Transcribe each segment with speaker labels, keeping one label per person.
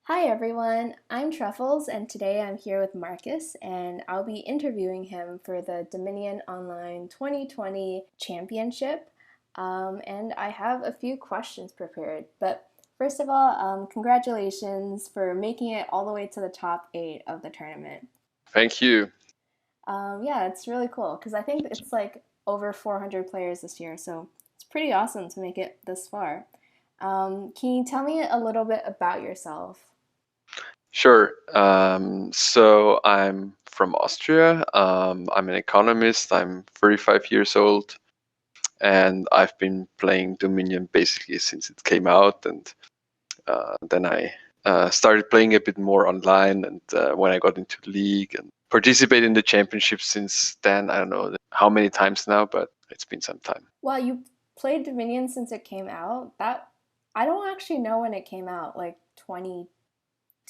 Speaker 1: Hi everyone, I'm Truffles, and today I'm here with Marcus, and I'll be interviewing him for the Dominion Online 2020 Championship. And I have a few questions prepared. But first of all, congratulations for making it all the way to the top eight of the tournament.
Speaker 2: Thank you.
Speaker 1: Yeah, it's really cool because I think it's like over 400 players this year, so it's pretty awesome to make it this far. Can you tell me a little bit about yourself?
Speaker 2: Sure. So I'm from Austria. I'm an economist. I'm 35 years old, and I've been playing Dominion basically since it came out. And then I started playing a bit more online. And when I got into the league and participate in the championship since then, I don't know how many times now, but it's been some time.
Speaker 1: Well, you played Dominion since it came out. That I don't actually know when it came out, like 20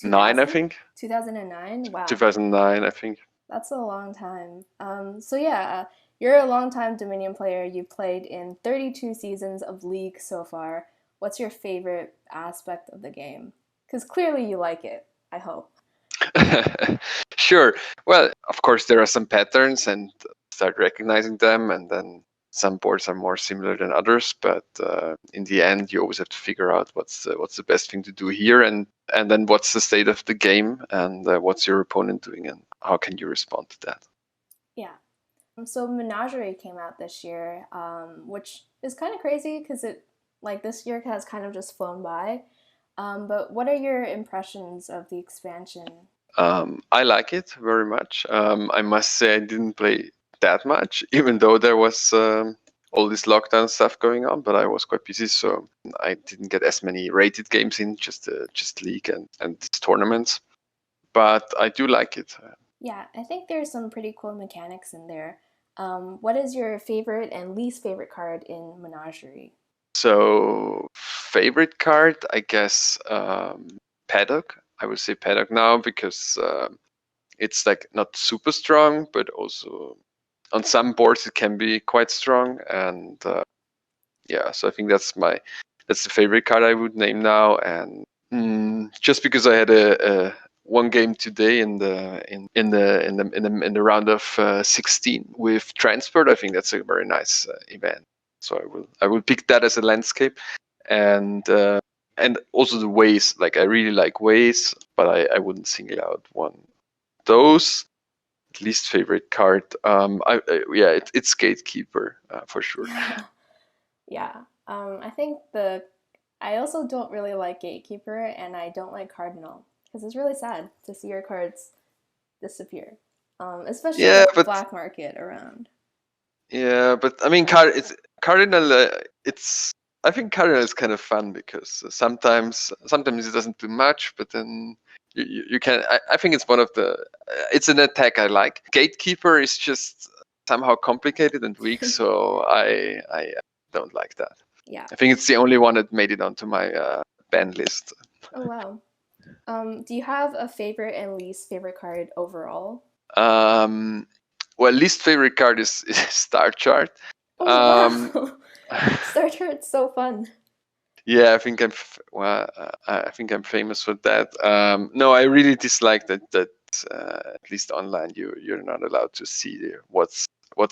Speaker 2: Nine, I
Speaker 1: 2000,
Speaker 2: think.
Speaker 1: 2009. Wow,
Speaker 2: 2009, I think.
Speaker 1: that's a long time. So yeah, you're a long-time Dominion player. You played in 32 seasons of League so far. What's your favorite aspect of the game? Because clearly you like it, I hope.
Speaker 2: Sure. Well, of course, there are some patterns and start recognizing them, and then some boards are more similar than others. But in the end, you always have to figure out what's the best thing to do here, and then what's the state of the game, and what's your opponent doing, and how can you respond to that.
Speaker 1: Yeah. So Menagerie came out this year, which is kind of crazy because this year has kind of just flown by. But what are your impressions of the expansion?
Speaker 2: I like it very much. I must say I didn't play that much, even though there was all this lockdown stuff going on. But I was quite busy, so I didn't get as many rated games in, just league and these tournaments. But I do like it.
Speaker 1: Yeah, I think there's some pretty cool mechanics in there. What is your favorite and least favorite card in Menagerie?
Speaker 2: So favorite card, I guess, Paddock. I would say Paddock now because it's like not super strong, but also on some boards it can be quite strong. And yeah, so I think that's the favorite card I would name now. And just because I had a one game today in the round of 16 with transport, I think that's a very nice event. So I will pick that as a landscape, and and also the ways. Like I really like ways, but I wouldn't single out one. Those least favorite card. Yeah, it's Gatekeeper for sure.
Speaker 1: Yeah, I think the I also don't really like Gatekeeper and I don't like Cardinal because it's really sad to see your cards disappear, especially
Speaker 2: Yeah,
Speaker 1: with the
Speaker 2: but
Speaker 1: black market around.
Speaker 2: I mean, Cardinal. It's I think Cardinal is kind of fun because sometimes it doesn't do much, but then you can. I think it's one of the. It's an attack I like. Gatekeeper is just somehow complicated and weak, so I don't like that.
Speaker 1: Yeah.
Speaker 2: I think it's the only one that made it onto my ban list.
Speaker 1: Oh wow. Do you have a favorite and least favorite card overall?
Speaker 2: Um, well, least favorite card is Star Chart.
Speaker 1: Oh
Speaker 2: Um,
Speaker 1: wow. Star Chart's so fun.
Speaker 2: Yeah, I think well, I think I'm famous for that. No, I really dislike that at least online you're not allowed to see what's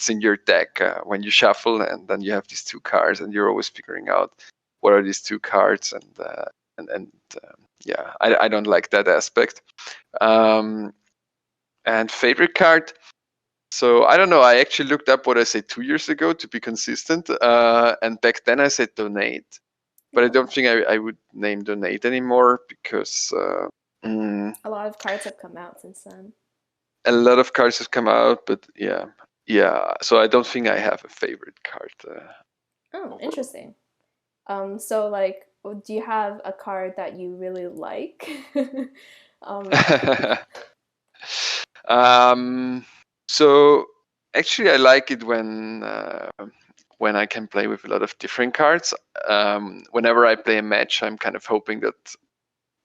Speaker 2: in your deck when you shuffle, and then you have these two cards, and you're always figuring out what are these two cards, and yeah, I don't like that aspect. Um, and favorite card. So I don't know. I actually looked up what I said 2 years ago to be consistent, and back then I said donate, but I don't
Speaker 1: Oh,
Speaker 2: think I would name donate anymore because
Speaker 1: a lot of cards have come out since then.
Speaker 2: a lot of cards have come out. But yeah, yeah. So I don't think I have a favorite card
Speaker 1: Oh,
Speaker 2: overall.
Speaker 1: interesting. So like, do you have a card that you really like? um,
Speaker 2: um, so actually, I like it when I can play with a lot of different cards. Whenever I play a match, I'm kind of hoping that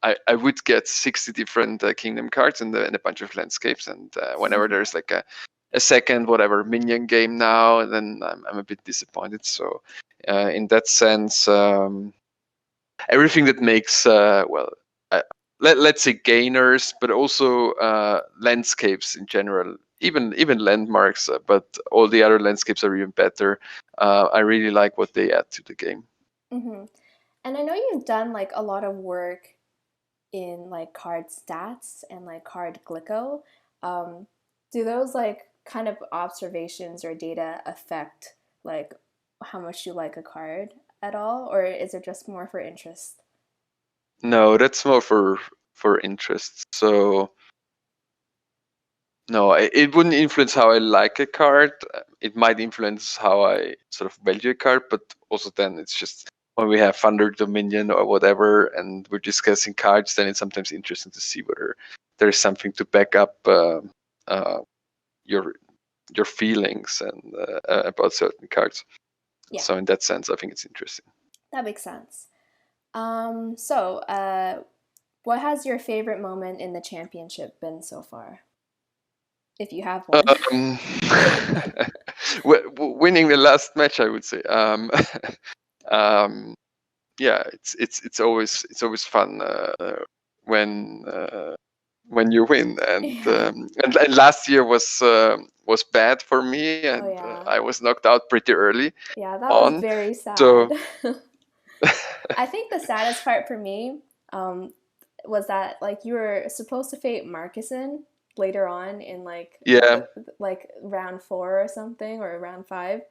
Speaker 2: I would get 60 different kingdom cards and a bunch of landscapes. And whenever there's like a second whatever minion game now, then I'm a bit disappointed. So in that sense, everything that makes well, let's say gainers, but also landscapes in general, even landmarks, but all the other landscapes are even better. I really like what they add to the game.
Speaker 1: Mm-hmm. And I know you've done like a lot of work in like card stats and like card glyco. Um, do those like kind of observations or data affect like how much you like a card at all, or is it just more for interest?
Speaker 2: No, that's more for interest. So no, it wouldn't influence how I like a card. It might influence how I sort of value a card, but also then it's just when we have Thunder Dominion or whatever, and we're discussing cards, then it's sometimes interesting to see whether there's something to back up uh, your your feelings and about certain cards.
Speaker 1: Yeah,
Speaker 2: So in that sense, I think it's interesting.
Speaker 1: that makes sense. What has your favorite moment in the championship been so far, if you have one?
Speaker 2: Um, winning the last match, I would say. Um, yeah, it's always fun when when you win,
Speaker 1: Yeah.
Speaker 2: and last year was bad for me,
Speaker 1: Oh
Speaker 2: and
Speaker 1: yeah.
Speaker 2: I was knocked out pretty early
Speaker 1: Yeah, that was
Speaker 2: on.
Speaker 1: very
Speaker 2: So
Speaker 1: sad. I think the saddest part for me um, was that like you were supposed to fate Markusen later on in
Speaker 2: yeah,
Speaker 1: like round 4 or something, or round 5,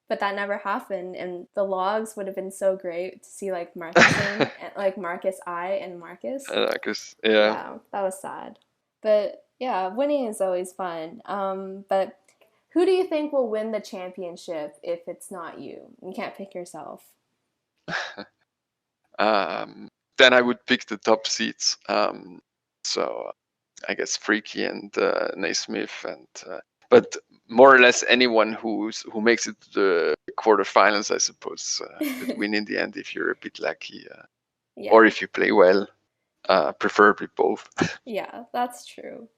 Speaker 1: but that never happened. And the logs would have been so great to see like Markusen and like Marcus I and Marcus.
Speaker 2: 'cause yeah.
Speaker 1: Yeah, that was sad. But yeah, winning is always fun. But who do you think will win the championship if it's not you? You can't pick yourself.
Speaker 2: Um, then I would pick the top seeds. So I guess Freaky and Naismith, and but more or less anyone who makes it to the quarterfinals, I suppose, could win in the end if you're a bit lucky, or
Speaker 1: Yeah,
Speaker 2: if you play well, preferably both.
Speaker 1: yeah, that's true.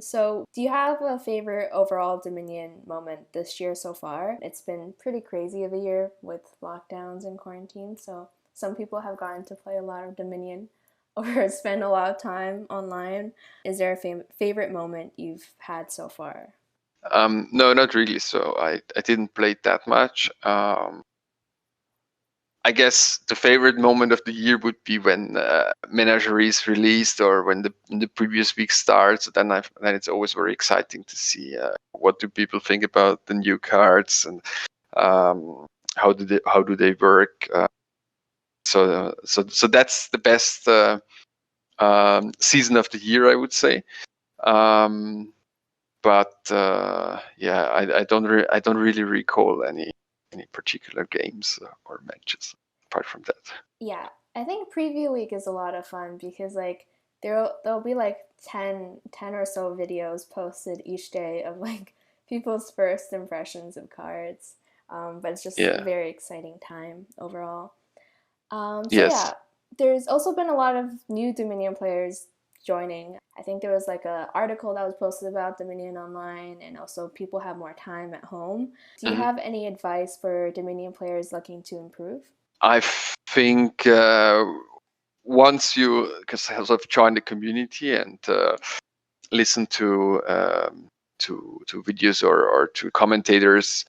Speaker 1: So do you have a favorite overall Dominion moment this year so far? It's been pretty crazy of a year with lockdowns and quarantine, so some people have gotten to play a lot of Dominion or spend a lot of time online. Is there a favorite moment you've had so far?
Speaker 2: No, not really. So I didn't play that much. I guess the favorite moment of the year would be when Menagerie is released, or when the previous week starts. Then it's always very exciting to see what do people think about the new cards, and um, how do they work. So that's the best season of the year, I would say. Um, but yeah, I don't really recall any particular games or matches apart from that.
Speaker 1: Yeah, I think preview week is a lot of fun because like there'll be like ten or so videos posted each day of like people's first impressions of cards. But it's just a
Speaker 2: Yeah.
Speaker 1: very exciting time overall. So
Speaker 2: Yes.
Speaker 1: yeah, there's also been a lot of new Dominion players joining. I think there was like a article that was posted about Dominion online, and also people have more time at home. Do you
Speaker 2: Mhm.
Speaker 1: have any advice for Dominion players looking to improve?
Speaker 2: I think once you sort of join the community and listen to videos or to commentators,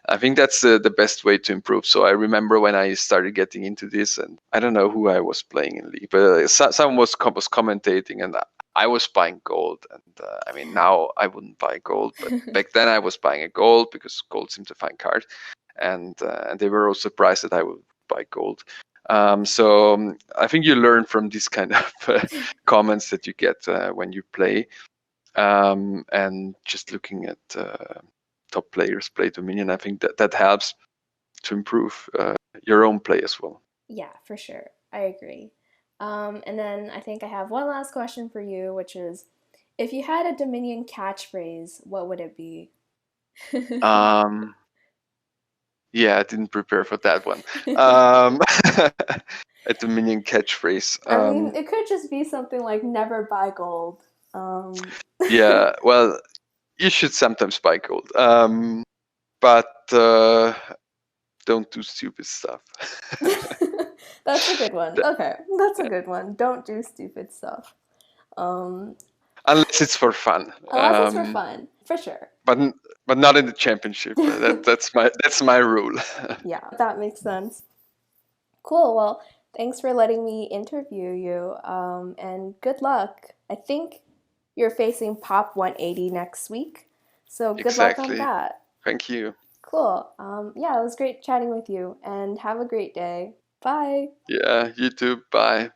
Speaker 2: I think that's the best way to improve. So I remember when I started getting into this, and I don't know who I was playing in League, but someone was commentating, and I was buying gold. And I mean, now I wouldn't buy gold, but back then I was buying a gold because gold seemed to find cards, and they were all surprised that I would buy gold. So I think you learn from these kind of comments that you get when you play, and just looking at top players play Dominion. I think that helps to improve your own play as well.
Speaker 1: Yeah, for sure. I agree. And then I think I have one last question for you, which is if you had a Dominion catchphrase, what would it be?
Speaker 2: Um, yeah, I didn't prepare for that one. Um, a Dominion catchphrase.
Speaker 1: I mean, it could just be something like never buy gold.
Speaker 2: Yeah, well, you should sometimes buy gold, but don't do stupid stuff.
Speaker 1: That's a good one. Okay, that's a good one. Don't do stupid stuff. Um,
Speaker 2: Unless it's for fun.
Speaker 1: Unless it's for fun, for sure.
Speaker 2: But not in the championship. That's my rule.
Speaker 1: Yeah, that makes sense. Cool. Well, thanks for letting me interview you. And good luck. I think you're facing Pop 180 next week. So good luck on
Speaker 2: Exactly.
Speaker 1: that.
Speaker 2: Thank you.
Speaker 1: Cool. Yeah, it was great chatting with you and have a great day. Bye.
Speaker 2: Yeah, you too. Bye.